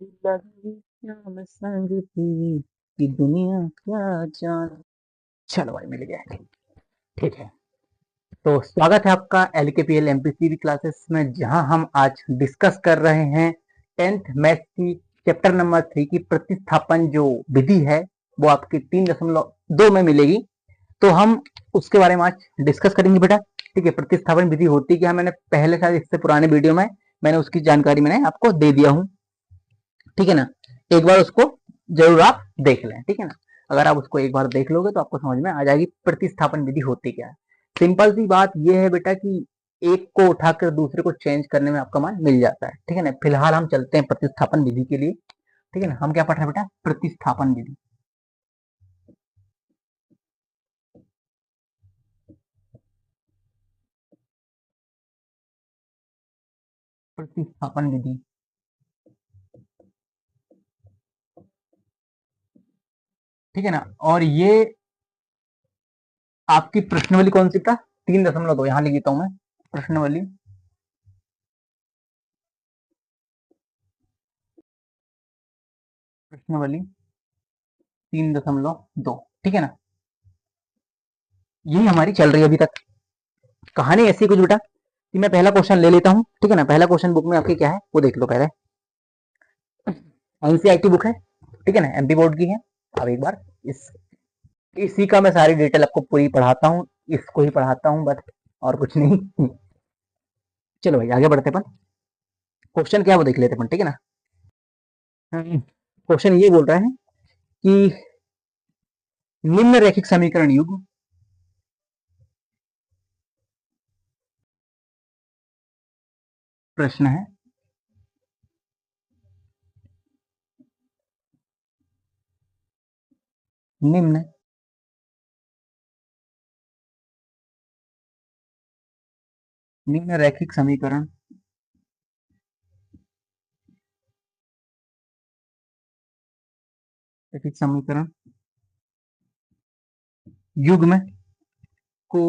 लगी श्याम संग तेरी कि दुनिया क्या जाने। चलो भाई मिल गया। ठीक है। तो स्वागत है आपका एलकेपीएल एमपीसीबी क्लासेस में, जहां हम आज डिस्कस कर रहे हैं 10th मैथ्स की चैप्टर नंबर 3 की प्रतिस्थापन जो विधि है वो आपकी 3.2 में मिलेगी। तो हम उसके बारे में आज डिस्कस करेंगे बेटा। ठीक है, प्रतिस्थापन विधि होती क्या, मैंने पहले शायद इससे पुराने वीडियो में मैंने उसकी जानकारी मैंने आपको दे दिया हूँ। ठीक है ना, एक बार उसको जरूर आप देख लें। ठीक है ना, अगर आप उसको एक बार देख लोगे तो आपको समझ में आ जाएगी प्रतिस्थापन विधि होती क्या है। सिंपल सी बात यह है बेटा कि एक को उठाकर दूसरे को चेंज करने में आपका मान मिल जाता है। ठीक है ना, फिलहाल हम चलते हैं प्रतिस्थापन विधि के लिए। ठीक है ना, हम क्या पढ़ रहे हैं बेटा, प्रतिस्थापन विधि। प्रतिस्थापन विधि। ठीक है ना, और ये आपकी प्रश्नवली कौन सी था, 3.2 यहां लिख देता हूं मैं। प्रश्नवली प्रश्नवली 3.2। ठीक है ना, यही हमारी चल रही है अभी तक। कहानी ऐसी कुछ बेटा कि मैं पहला क्वेश्चन ले लेता हूं। ठीक है ना, पहला क्वेश्चन बुक में आपकी क्या है वो देख लो पहले। एनसीईआरटी बुक है, ठीक है ना, एमपी बोर्ड की है। अब एक बार इस इसी का मैं सारी डिटेल आपको पूरी पढ़ाता हूँ, इसको ही पढ़ाता हूँ बस, और कुछ नहीं। चलो भाई आगे बढ़ते अपन। क्वेश्चन क्या है वो देख लेते अपन। ठीक है ना, क्वेश्चन ये बोल रहा है कि निम्न रैखिक समीकरण युग प्रश्न है निम्न निम्न रैखिक समीकरण रैखिक समीकरण युग में को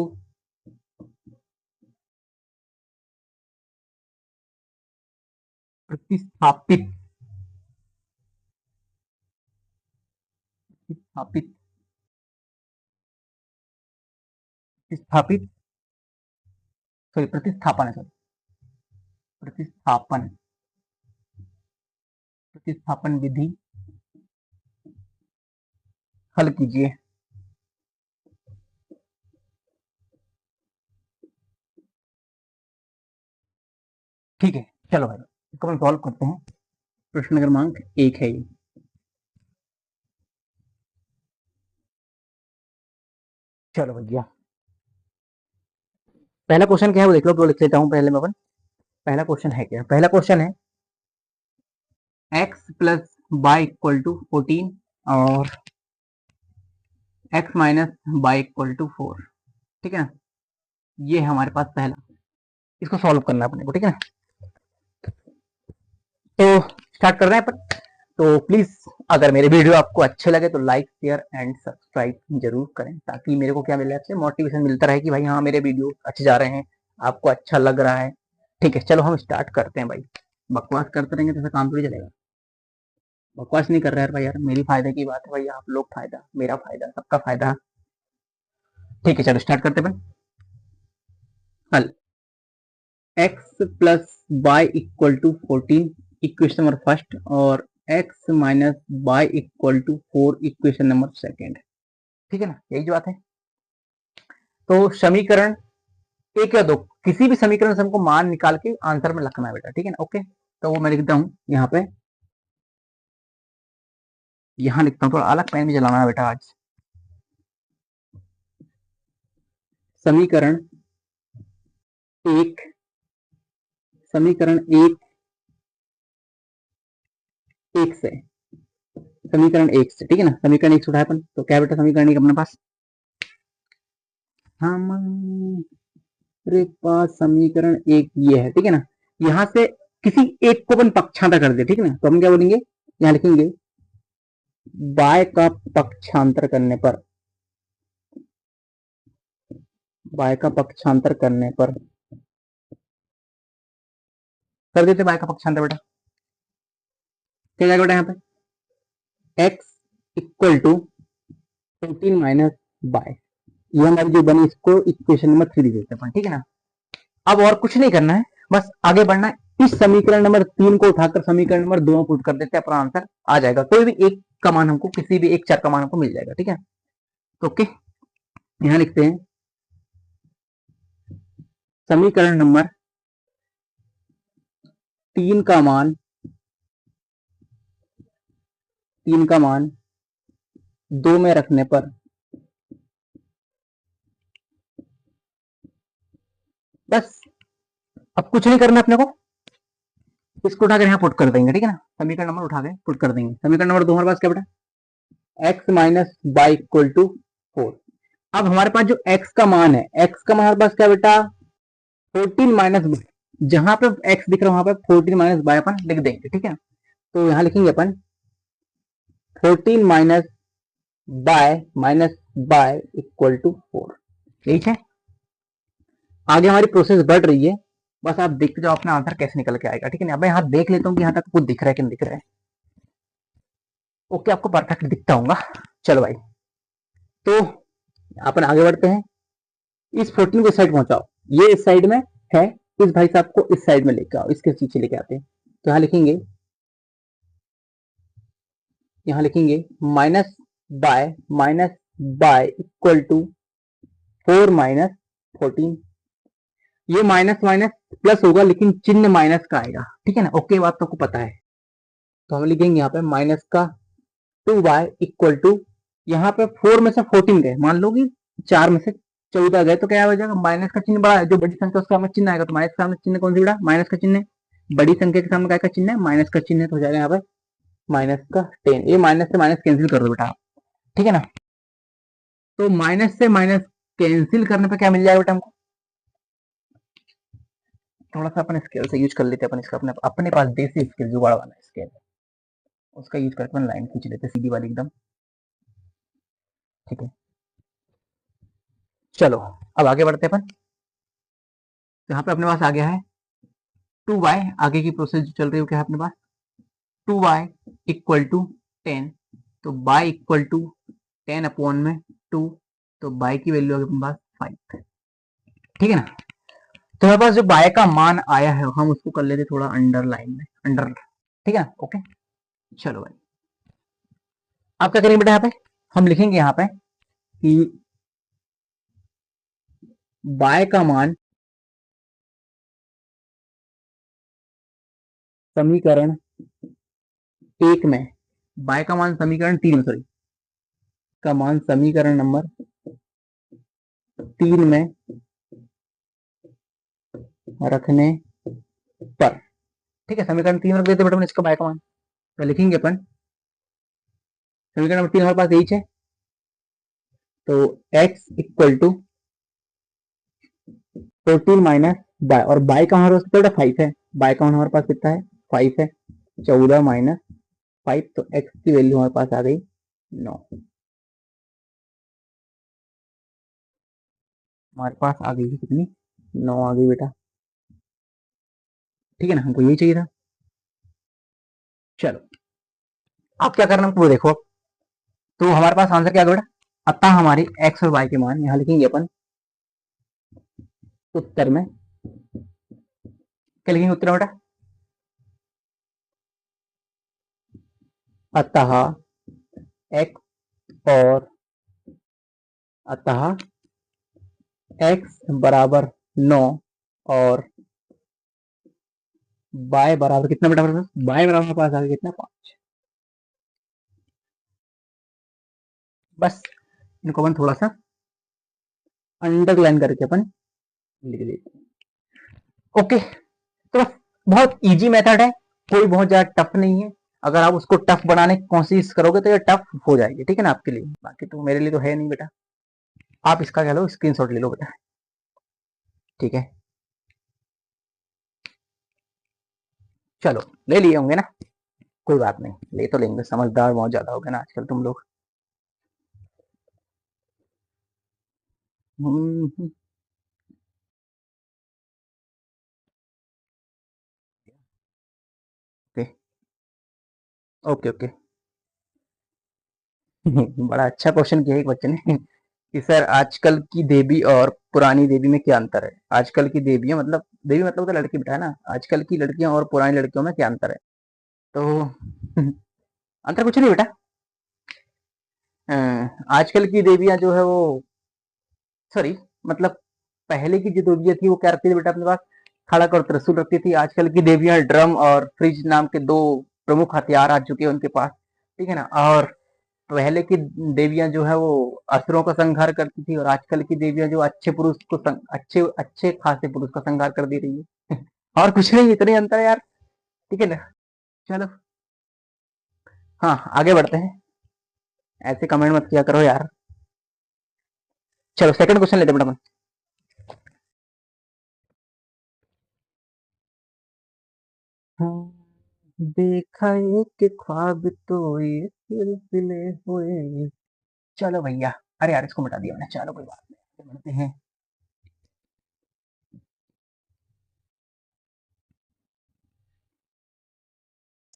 प्रतिस्थापित प्रतिस्थापित प्रतिस्थापित सॉरी प्रतिस्थापन है, सॉरी प्रतिस्थापन प्रतिस्थापन विधि हल कीजिए। ठीक है, चलो भाई इसको हम सॉल्व करते हैं। प्रश्न क्रमांक 1 है ये। चलो भैया, पहला क्वेश्चन क्या है वो देख लो, तो लिख लेता हूँ पहले मैं अपन। पहला क्वेश्चन है क्या, पहला क्वेश्चन है x plus y equal to 14 और x minus y equal to 4। ठीक है ना, ये है हमारे पास पहला, इसको सॉल्व करना है अपने को। ठीक है ना, तो स्टार्ट कर रहे हैं अपन। तो प्लीज अगर मेरे वीडियो आपको अच्छे लगे तो लाइक शेयर एंड सब्सक्राइब जरूर करें, ताकि मेरे को क्या मिले, आपसे मोटिवेशन मिलता रहे कि भाई हाँ मेरे वीडियो अच्छे जा रहे हैं, आपको अच्छा लग रहा है। ठीक है, चलो हम स्टार्ट करते हैं भाई। बकवास करते रहेंगे तो ऐसा काम थोड़ी चलेगा। बकवास नहीं कर रहा है भाई यार, मेरी फायदे की बात है भाई, आप लोग फायदा, मेरा फायदा, सबका फायदा। ठीक है, चलो स्टार्ट करते हैं। हल x plus y equal to 14 equation number first, और x minus y equal to 4 equation number second. ठीक है ना, यही जो बात है। तो समीकरण एक या दो, किसी भी समीकरण से हमको मान निकाल के आंसर में लिखना है बेटा। ठीक है ना, ओके। तो वो मैं लिखता हूँ यहाँ पे, यहाँ लिखता हूँ, थोड़ा अलग पेन भी चलाना है बेटा आज। समीकरण एक, समीकरण एक, एक से, समीकरण एक से। ठीक है ना, समीकरण एक से उठाए अपन, तो क्या बेटा समीकरण एक अपने पास, हमारे पास समीकरण एक ये है। ठीक है ना, यहाँ से किसी एक को अपन पक्षांतर कर दे। ठीक है ना, तो हम क्या बोलेंगे, यहाँ लिखेंगे बाय का पक्षांतर करने पर, बाय का पक्षांतर करने पर कर देते बाय का पक्षांतर बेटा। क्या जाएगा बेटा यहाँ पे x equal to 14 minus y, ये हमारी जो बनी इसको इक्वेशन नंबर 3 देते हैं, ठीक है ना। अब और कुछ नहीं करना है, बस आगे बढ़ना है। इस समीकरण नंबर 3 को उठाकर समीकरण नंबर 2 में पुट कर देते हैं, अपना आंसर आ जाएगा। कोई भी एक का मान हमको, किसी भी एक चर का मान हमको मिल जाएगा, ठीक है। तो ओके, यहां लिखते हैं समीकरण नंबर 3 का मान, 3 का मान 2 में रखने पर बस, अब कुछ नहीं करना अपने को, इसको उठाकर यहाँ पुट कर देंगे, ठीक है ना। समीकरण नंबर उठा के पुट कर देंगे। समीकरण नंबर 2 हमारे पास क्या बेटा, x minus y equal to 4। अब हमारे पास जो x का मान है, x का मान हमारे पास क्या बेटा 14 माइनस बाई, जहां पे x दिख रहा है वहां पे 14 माइनस बाई अपन लिख देंगे, ठीक है। तो यहां लिखेंगे अपन 14 माइनस बाय इक्वल टू 4, ठीक है। आगे हमारी प्रोसेस बढ़ रही है, बस आप देखते जाओ अपना आंसर कैसे निकल के आएगा, ठीक है ना। अब यहाँ देख लेता हूँ कि यहाँ तक कुछ दिख रहा है कि नहीं दिख रहा है। ओके, आपको परफेक्ट दिखता होगा। चलो भाई, तो अपन आगे बढ़ते हैं। इस 14 को इस साइड पहुंचाओ, ये इस साइड में है, इस भाई साहब को इस साइड में लेके आओ, इसके पीछे लेके आते हैं। तो यहाँ लिखेंगे, यहाँ लिखेंगे minus y equal to 4 minus 14। ये माइनस माइनस प्लस होगा, लेकिन चिन्ह माइनस का आएगा, ठीक है ना। ओके, बात तो आपको पता है। तो हम लिखेंगे यहाँ पे माइनस का 2y इक्वल टू, यहाँ पे 4 में से 14 गए, मान लो कि 4 में से 14 गए, तो क्या हो जाएगा, माइनस का चिन्ह बड़ा है, जो बड़ी संख्या उसका सामने चिन्ह आएगा, तो माइनस का सामने चिन्ह कौन सी बेटा, माइनस का चिन्ह है। बड़ी संख्या के सामने क्या का चिन्ह है, माइनस का चिन्ह है, तो हो जाएगा यहाँ पे माइनस का 10। ये माइनस से माइनस कैंसिल कर दो बेटा आप, ठीक है ना। तो माइनस से माइनस कैंसिल करने पे क्या मिल जाएगा बेटा हमको, थोड़ा सा अपन स्केल से यूज कर लेते हैं, अपन इसका अपने पास देसी स्केल जुगाड़ वाला स्केल, उसका यूज करके अपन लाइन खींच लेते हैं सीधी वाली एकदम, ठीक है। चलो अब आगे बढ़ते हैं अपन। यहाँ पे अपने पास आ गया है 2y, आगे की प्रोसेस जो चल रही है क्या है अपने पास 2y इक्वल टू 10, तो y इक्वल टू 10 अपॉन में 2, तो y की वैल्यू अपने पास 5, ठीक है ना। तो हमारे पास जो y का मान आया है हम उसको कर लेते थोड़ा अंडरलाइन में, अंडर, ठीक है, ओके। चलो भाई, आप क्या करेंगे बेटा, यहाँ पे हम लिखेंगे यहाँ पे कि y का मान समीकरण 1 में, y का मान समीकरण 3 में, सॉरी, का मान समीकरण नंबर 3 में रखने पर, ठीक है। समीकरण 3 रख देते बेटा इसका y का मान, तो लिखेंगे अपन समीकरण नंबर 3 हमारे पास यही है, तो x equal to 14 minus y, और बाय का हमारे पास 5 है, बाय का हमारे पास कितना है 5 है, 14 माइनस 5, तो x की वैल्यू हमारे पास आ गई 9, हमारे पास आ गई कितनी, 9 आ गई बेटा, ठीक है ना, हमको यही चाहिए था। चलो आप क्या करना हमको देखो, तो हमारे पास आंसर क्या बेटा, अतः हमारी x और y के मान यहाँ लिखेंगे अपन उत्तर में, क्या लिखेंगे उत्तर में बेटा, अतः x और अतः x बराबर 9 और y बराबर कितना बेटा, y बराबर पास आ गया कितना 5, बस इनको अपन थोड़ा सा अंडरलाइन करके अपन लिख देते हैं। ओके, तो बस बहुत इजी मेथड है, कोई बहुत ज्यादा टफ नहीं है। अगर आप उसको टफ बनाने की कोशिश करोगे तो ये टफ हो जाएगी, ठीक है ना आपके लिए, बाकी तो मेरे लिए तो है नहीं बेटा। आप इसका कह लो स्क्रीनशॉट ले लो बेटा, ठीक है। चलो ले लिए होंगे ना, कोई बात नहीं, ले तो लेंगे, समझदार बहुत ज्यादा हो गए ना आजकल तुम लोग। हम्म, ओके। Okay okay. बड़ा अच्छा क्वेश्चन किया एक बच्चे ने कि सर आजकल की देवी और पुरानी देवी में क्या अंतर है। आजकल की देवियां मतलब देवी मतलब तो लड़की बिठा है ना, आजकल की लड़कियां और पुरानी लड़कियों में क्या अंतर है। तो अंतर कुछ नहीं बेटा। अ, आजकल की देवियां जो है वो, सॉरी, मतलब पहले की जो देवियां थी वो क्या रखती थी बेटा अपने पास, खड़क और त्रिशूल रखती थी। आजकल की देवियां ड्रम और फ्रिज नाम के दो प्रमुख हथियार आ चुके हैं उनके पास, ठीक है ना। और पहले की देवियां जो है वो असुरों का संहार करती थी, और आजकल की देवियां जो अच्छे पुरुष को अच्छे अच्छे खासे पुरुष का संहार कर दे रही है। और कुछ नहीं, इतने अंतर है यार, ठीक है ना। चलो, हाँ आगे बढ़ते हैं, ऐसे कमेंट मत किया करो यार। चलो सेकंड क्वेश्चन लेते हैं बेटा अपन। देखा एक ख्वाब तो ये सिलसिले हुए। चलो भैया, अरे यार इसको मिटा दिया मैंने, चलो कोई बात नहीं, आगे बढ़ते हैं।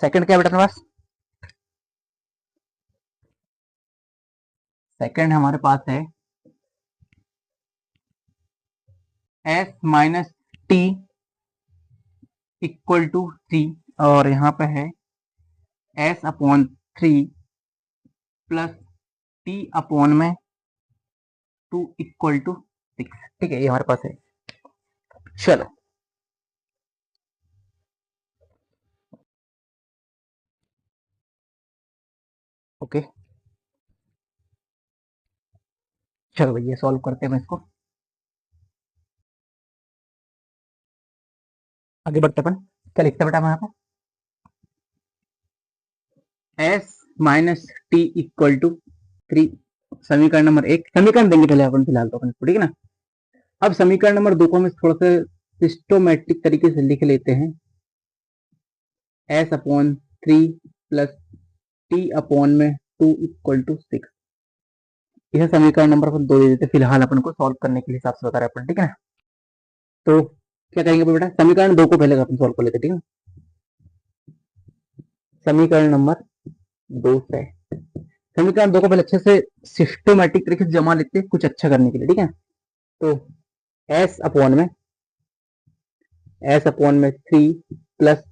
सेकंड क्या है बेटा अपने पास, सेकंड हमारे पास है S minus T equal to C, और यहाँ पे है S upon three plus T upon में टू इक्वल टू सिक्स, ठीक है, ये हमारे पास है। चलो, ओके, चलो भैया सॉल्व करते हैं इसको, आगे बढ़ते अपन। क्या लिखते हैं बेटा हम यहाँ पे, S minus T equal to three, समीकरण नंबर एक, समीकरण देंगे पहले अपन फिलहाल तो अपन इसको, ठीक है ना। अब समीकरण नंबर दो को हम थोड़ा सा सिस्टोमेट्रिक तरीके से लिख लेते हैं, S upon three plus T upon में टू इक्वल टू सिक्स, यह समीकरण नंबर अपन दो दे देते फिलहाल अपन को सॉल्व करने के हिसाब से बता रहे अपन, ठीक है ना। तो क्या करेंगे बेटा, समीकरण दो को पहले अपन सॉल्व कर लेते, ठीक है। समीकरण नंबर दो से समीकरण दो को पहले अच्छे से सिस्टोमेटिक तरीके से जमा लेते हैं कुछ अच्छा करने के लिए, ठीक है। तो एस अपॉन में थ्री प्लस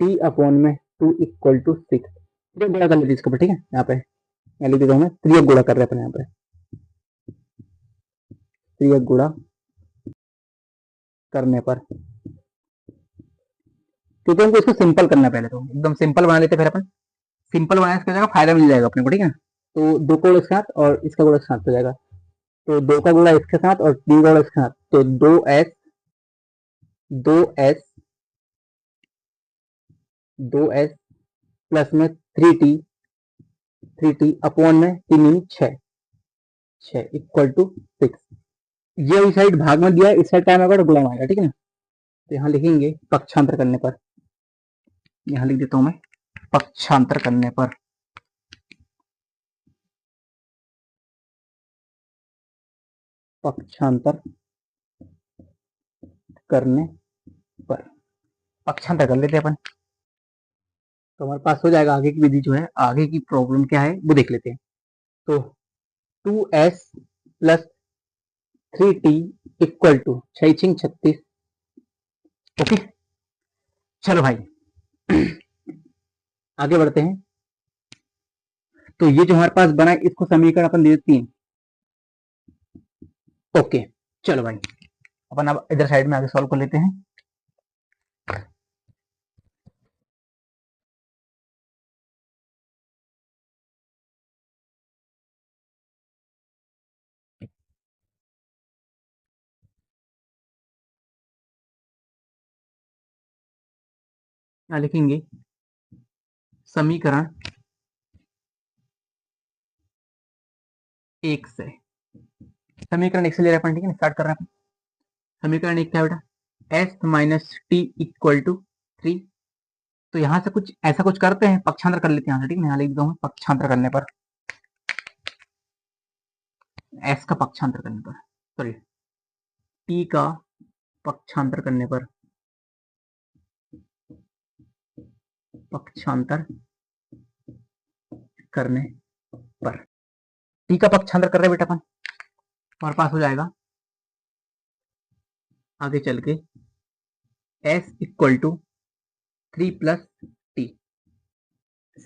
टी अपॉन में टू इक्वल टू सिक्स, गुणा कर लेते इसको, ठीक है। यहाँ पे मैं लिख देता हूँ, मैं त्रियक गुणा कर रहे हैं यहाँ पे, त्रियक गुणा करने पर, क्योंकि हमको इसको सिंपल करना है, पहले तो एकदम सिंपल बना लेते हैं, फिर अपन सिंपल बनाने से क्या हो जाएगा, फायदा मिल जाएगा अपने को, ठीक है। तो दो का गुणा इसके साथ और इसका गुणा इसके साथ हो जाएगा, तो दो का गुणा इसके साथ और तीन का गुणा इसके साथ, तो दो एस प्लस में थ्री टी अपॉन में तीन दूनी छः, छः इक्वल टू सिक्स। ये इस साइड भाग में दिया है, इस साइड टाइम आएगा तो गुणा में आएगा, ठीक है ना। तो यहाँ लिखेंगे पक्षांतर करने पर, यहाँ लिख देता हूँ मैं, पक्षांतर करने पर, पक्षांतर करने पर, पक्षांतर कर लेते हैं अपन, तो हमारे पास हो जाएगा। आगे की विधि जो है, आगे की प्रॉब्लम क्या है वो देख लेते हैं। तो two S plus three T equal to छः छिंग छत्तीस, ओके। चलो भाई, आगे बढ़ते हैं। तो ये जो हमारे पास बना है इसको समीकरण अपन दे देते हैं, ओके। चलो भाई, अपन अब इधर साइड में आगे सॉल्व कर लेते हैं। यहाँ लिखेंगे समीकरण एक से, समीकरण एक से ले रहे हैं अपन, ठीक है, स्टार्ट कर रहे हैं। समीकरण एक क्या बेटा, S minus T equal to three, तो यहाँ से कुछ ऐसा कुछ करते हैं, पक्षांतर कर लेते हैं यहाँ से, ठीक है। यहाँ लिख दूँ पक्षांतर करने पर, एस का पक्षांतर करने पर, सॉरी टी का पक्षांतर करने पर, पक्षांतर करने पर टी का पक्षांतर कर रहे हैं बेटा अपन, हमारे पास हो जाएगा आगे चल के S equal to 3 plus T.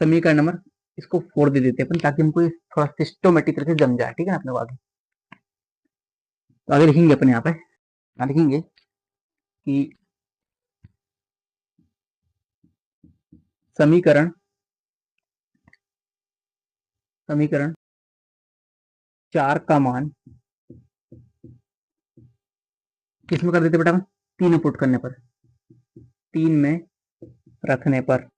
समीकरण नंबर इसको 4 दे देते हैं अपन, ताकि हमको थोड़ा सिस्टोमेटिक तरह से जम जाए, ठीक है ना अपने को आगे। तो आगे लिखेंगे अपन यहाँ पे, लिखेंगे कि समीकरण 4 का मान किसमें कर देते बेटा अपन, 3 पुट करने पर, 3 में रखने पर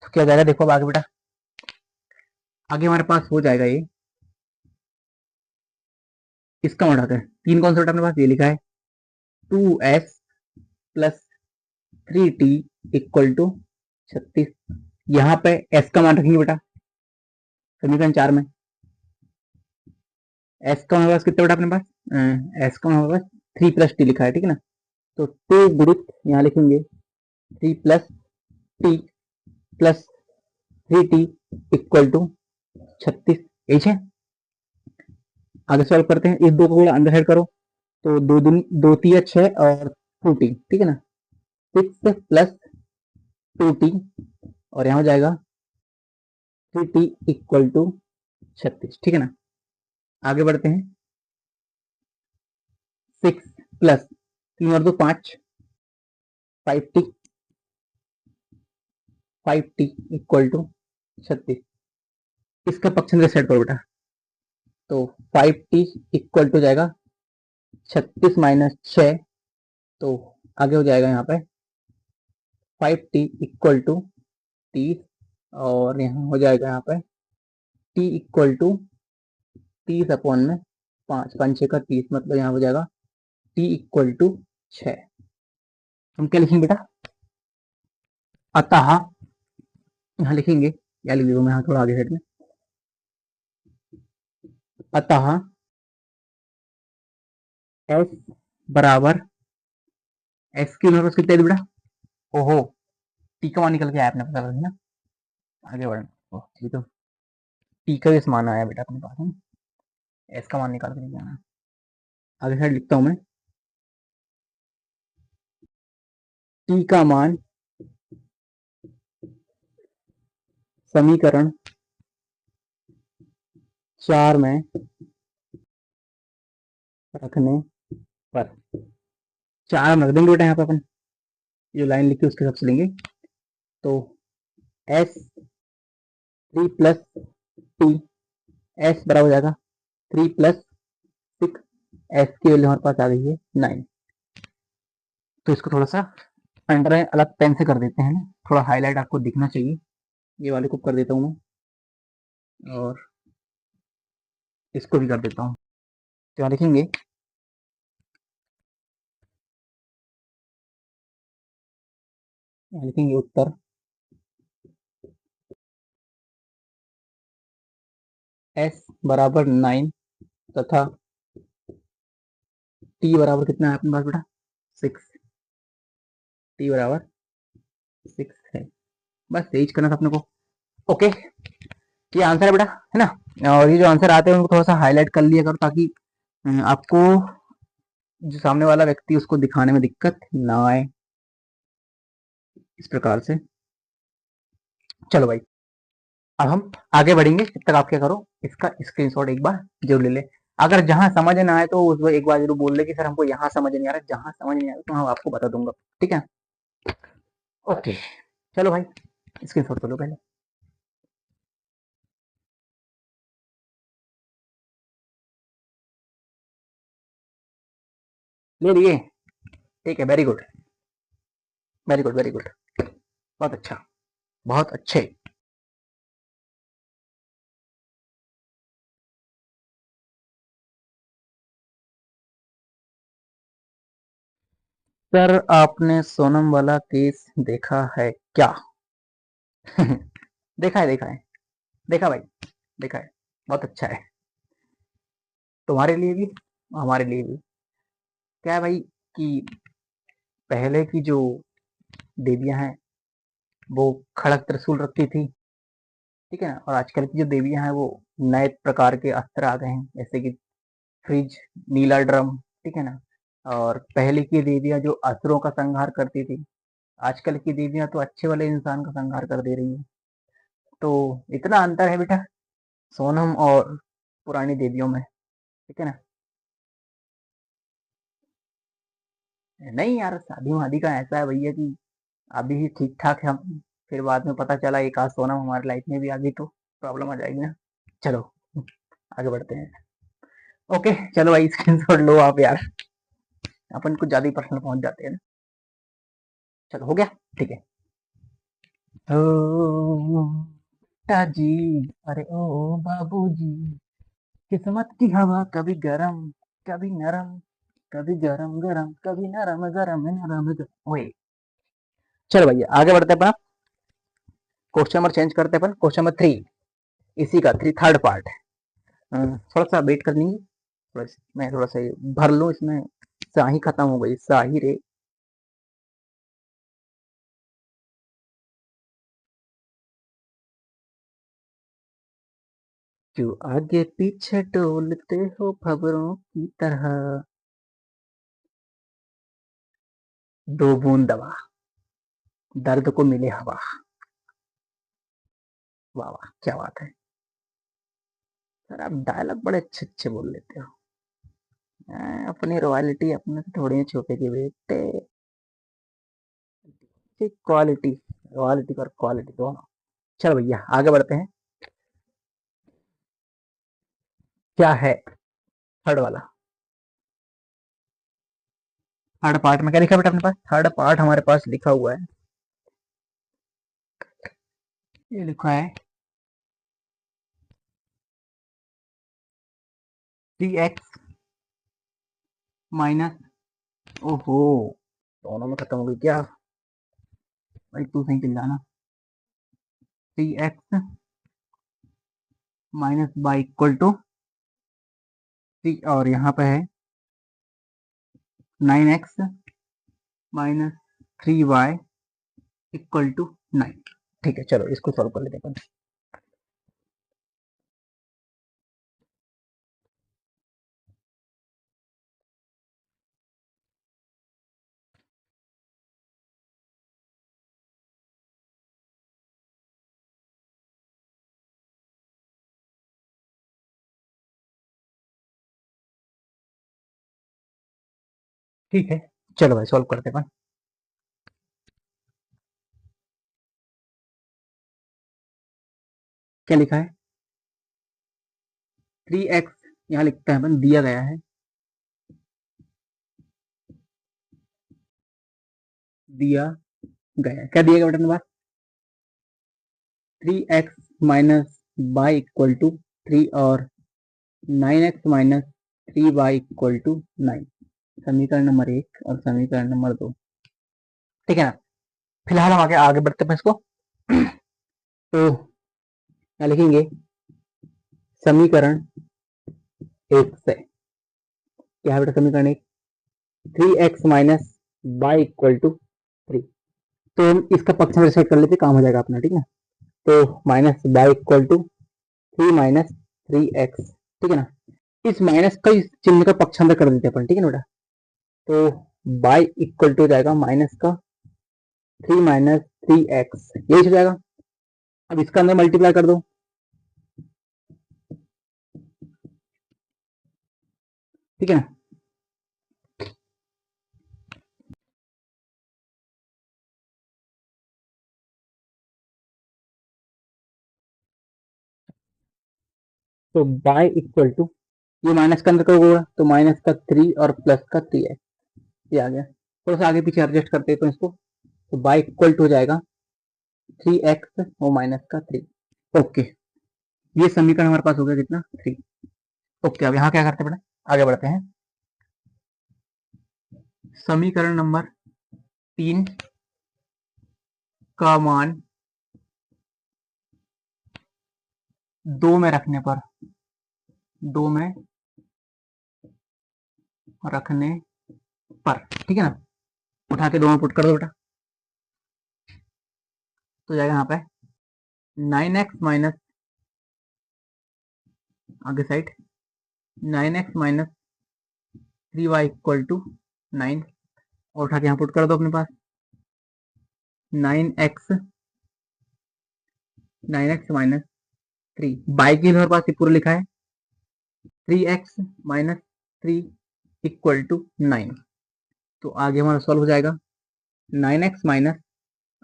तो क्या जाएगा देखो अब आगे बेटा, आगे हमारे पास हो जाएगा ये, इसका मान उठाते हैं, 3 कौन सा बेटा अपने पास, ये लिखा है 2s plus 3t equal to 36। यहाँ पे s का मान रखेंगे बेटा समीकरण 4 में, s का हमारे पास कितना बेटा अपने पास, s का हमारे पास 3 प्लस टी लिखा है, ठीक है ना। तो 2 गुणित यहाँ लिखेंगे 3 plus T plus 3t equal to 36, एच है। आगे सॉल्व करते हैं, इस 2 को थोड़ा अंदर हेड करो, तो 2 3 6 और 2t, ठीक है ना। 6 प्लस 2t और यहाँ हो जाएगा 3t इक्वल टू 36, ठीक है ना। आगे बढ़ते हैं, 6 प्लस 3 और 2 5, 5t इक्वल टू 36। इसका पक्षांतर सेट करो बेटा, तो 5t इक्वल टू जाएगा 36 माइनस 6, तो आगे हो जाएगा यहाँ पे 5t इक्वल टू 30 और यहाँ हो जाएगा यहाँ पे t इक्वल टू 30 अपॉन में 5, 5 6 का 30, मतलब यहाँ हो जाएगा t इक्वल टू 6। हम क्या लिखेंगे बेटा, अतः यहाँ लिखेंगे, या लिख दूँ मैं यहाँ थोड़ा आगे साइड में, अतः s बराबर s की यूनिवर्स कितने थे बेटा, ओहो टी का मान निकल के आया अपने पता लगे ना, आगे बढ़ना ठीक है। टी का भी मान आया बेटा अपने पास है, एस का मान निकाल के लेके आना। आगे साइड लिखता हूं मैं, टी का मान समीकरण 4 में रखने पर, 4 हम रख देंगे बेटा यहाँ पे अपन, जो लाइन लिखी उसके हिसाब से लेंगे, तो एस 3 प्लस टी, एस बराबर हो जाएगा 3 प्लस 6, एस की वैल्यू हमारे पास आ गई है 9। तो इसको थोड़ा सा अंडर अलग पेन से कर देते हैं ना, थोड़ा हाईलाइट आपको दिखना चाहिए, ये वाले को कर देता हूँ मैं और इसको भी कर देता हूँ। तो यहाँ लिखेंगे उत्तर s बराबर 9 तथा t बराबर कितना है अपने पास बेटा 6, t बराबर 6 है। बस यही करना था अपने को। ओके, ये आंसर है बेटा, है ना। और ये जो आंसर आते हैं उनको थोड़ा सा हाईलाइट कर लिया करो, ताकि आपको जो सामने वाला व्यक्ति उसको दिखाने में दिक्कत ना आए, इस प्रकार से। चलो भाई, अब हम आगे बढ़ेंगे, तब तक आप क्या करो, इसका स्क्रीनशॉट एक बार जरूर ले ले। अगर जहां समझ ना आए तो उस एक बार जरूर बोल ले कि सर हमको यहाँ समझ नहीं आ रहा, जहां समझ नहीं आ रहा तो हम आपको बता दूंगा, ठीक है। ओके, चलो भाई स्क्रीनशॉट कर लो पहले। ले लिए, ठीक है, very good very good very good, बहुत अच्छा, बहुत अच्छे। सर आपने सोनम वाला केस देखा है क्या? देखा है देखा है, देखा भाई, देखा है, बहुत अच्छा है, तुम्हारे लिए भी हमारे लिए भी। क्या है भाई कि पहले की जो देवियां हैं वो खड़क त्रिशूल रखती थी, ठीक है ना। और आजकल की जो देवियां हैं वो नए प्रकार के अस्त्र आ गए हैं, जैसे कि फ्रिज, नीला ड्रम, ठीक है ना। और पहले की देवियां जो असुरों का संहार करती थी, आजकल की देवियां तो अच्छे वाले इंसान का संहार कर दे रही है। तो इतना अंतर है बेटा सोनम और पुरानी देवियों में, ठीक है ना। नहीं यार, शादी वादी का ऐसा है भैया कि अभी ही ठीक ठाक है हम, फिर बाद में पता चला एक आध सोनम हमारी लाइफ में भी आ गई तो प्रॉब्लम आ जाएगी ना। चलो आगे बढ़ते हैं। ओके चलो भाई, स्क्रीनशॉट लो आप यार, अपन कुछ ज्यादा ही पर्सनल पहुंच जाते हैं ना। चलो हो गया, ठीक है। ओ पिताजी, अरे ओ बाबूजी, किस्मत की हवा कभी गरम कभी नरम, कभी गरम गरम कभी नरम गरम नरम गरम। ओए चलो भैया आगे बढ़ते हैं अपना, क्वेश्चन नंबर चेंज करते हैं अपन, क्वेश्चन नंबर 3, इसी का थर्ड पार्ट है। थोड़ा सा वेट कर लेंगे, मैं थोड़ा सा भर लूँ इसमें, स्याही खत्म हो गई, स्याही रे। जो आगे पीछे डोलते हो खबरों की तरह, दो बूंद दवा, दर्द को मिले हवा। वाह वाह क्या बात है सर, आप डायलॉग बड़े अच्छे अच्छे बोल लेते हो। अपनी रॉयल्टी अपने से थोड़ी छुपेगी बेटे, क्वालिटी, रॉयल्टी और क्वालिटी दोनों। चलो भैया आगे बढ़ते हैं, क्या है थर्ड वाला। थर्ड पार्ट में क्या लिखा बेटा अपने पास, थर्ड पार्ट हमारे पास लिखा हुआ है, ये लिखा है 3x माइनस, ओहो दोनों में खत्म हो गई क्या भाई, तू सही चल जाना। 3x minus y equal to 3, और यहाँ पे है 9x minus 3y equal to 9। ठीक है चलो इसको सॉल्व कर लेते हैं अपन। ठीक है चलो भाई सॉल्व करते हैं अपन। क्या लिखा है 3x, यहाँ लिखते हैं अपन, दिया गया है, दिया गया क्या दिया गया बेटा अपने पास, 3x minus y equal to 3 और 9x minus 3y equal to 9, समीकरण नंबर 1 और समीकरण नंबर 2, ठीक है ना। फिलहाल हम आगे आगे बढ़ते हैं इसको। तो क्या लिखेंगे, समीकरण 1 से, क्या है बेटा समीकरण 1, 3x minus y equal to 3, तो हम इसका पक्ष में सेट कर लेते, काम हो जाएगा अपना, ठीक है। तो minus y equal to 3 minus 3x, ठीक है ना। इस माइनस का इस चिन्ह का पक्षांतर कर देते हैं अपन, ठीक है ना बेटा। तो बाई इक्वल टू जाएगा माइनस का 3 माइनस 3x, यही हो जाएगा। अब इसका अंदर मल्टीप्लाई कर दो, ठीक है ना। तो बाई इक्वल टू, ये माइनस का अंदर करोगे तो माइनस का 3 और प्लस का 3x, ये आ गया। थोड़ा सा आगे पीछे एडजस्ट करते हैं तो इसको, तो बाई इक्वल टू हो जाएगा 3x और माइनस का 3। ओके, ये समीकरण हमारे पास हो गया कितना, 3। ओके अब यहाँ क्या करते हैं बेटा, आगे बढ़ते हैं। समीकरण नंबर 3 का मान 2 में रखने पर, 2 में रखने पर, ठीक है ना, उठा के 2 में पुट कर दो बेटा। तो जाएगा यहाँ पे 9x माइनस, आगे side 9x minus 3y equal to 9, और उठा के यहाँ पुट कर दो अपने पास 9x माइनस 3, बाई के लिए हमारे पास ये पूरा लिखा है 3x माइनस 3 इक्वल टू 9। तो आगे हमारा सॉल्व हो जाएगा 9x माइनस,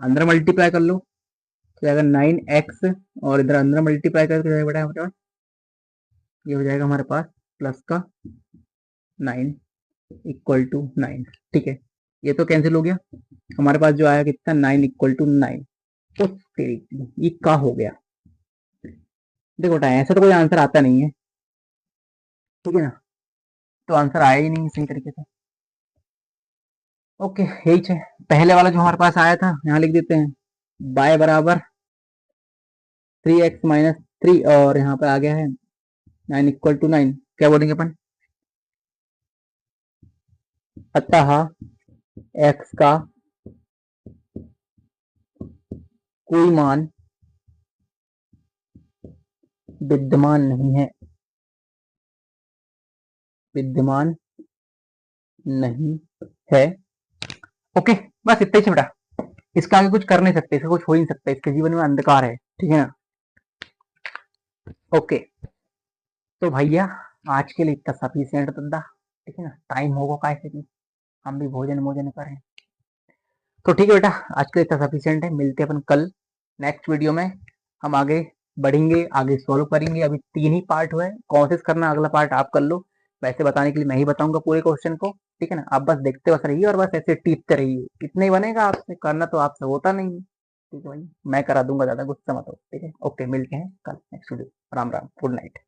अंदर मल्टीप्लाई कर लो तो जाएगा 9x, और इधर अंदर मल्टीप्लाई करके जाएगा बेटा हमारे पास, ये हो जाएगा हमारे पास प्लस का 9 इक्वल टू 9। ठीक है, ये तो कैंसिल हो गया, हमारे पास जो आया कितना 9 इक्वल टू 9। तो ये क्या हो गया, देखो बेटा ऐसा तो कोई आंसर आता नहीं है, ठीक है ना, तो आंसर आया ही नहीं सही तरीके से। ओके, यही है पहले वाला जो हमारे पास आया था, यहाँ लिख देते हैं बाय बराबर 3x माइनस 3, और यहाँ पर आ गया है 9 इक्वल टू 9, क्या बोलेंगे अपन, अतः x का कोई मान विद्यमान नहीं है, विद्यमान नहीं है। ओके, बस इतना ही बेटा, इसका आगे कुछ कर नहीं सकते, इसका कुछ हो ही नहीं सकता, इसके जीवन में अंधकार है, ठीक है ना। ओके, तो भैया आज के लिए इतना सफिशियंट धंधा, ठीक है ना, टाइम होगा कैसे भी हम भी भोजन भोजन करें। तो ठीक है बेटा, आज के लिए इतना सफिशियंट है, मिलते हैं अपन कल नेक्स्ट वीडियो में, हम आगे बढ़ेंगे, आगे सॉल्व करेंगे। अभी 3 ही पार्ट हुए, कोशिश करना अगला पार्ट आप कर लो, वैसे बताने के लिए मैं ही बताऊंगा पूरे क्वेश्चन को, ठीक है ना, आप बस देखते बस रहिए और बस ऐसे टीपते रहिए, इतना ही बनेगा आपसे, करना तो आपसे होता नहीं है, ठीक है भाई, मैं करा दूंगा, ज्यादा गुस्सा मत हो, ठीक है। ओके, मिलते हैं कल next video, Ram Ram, good night.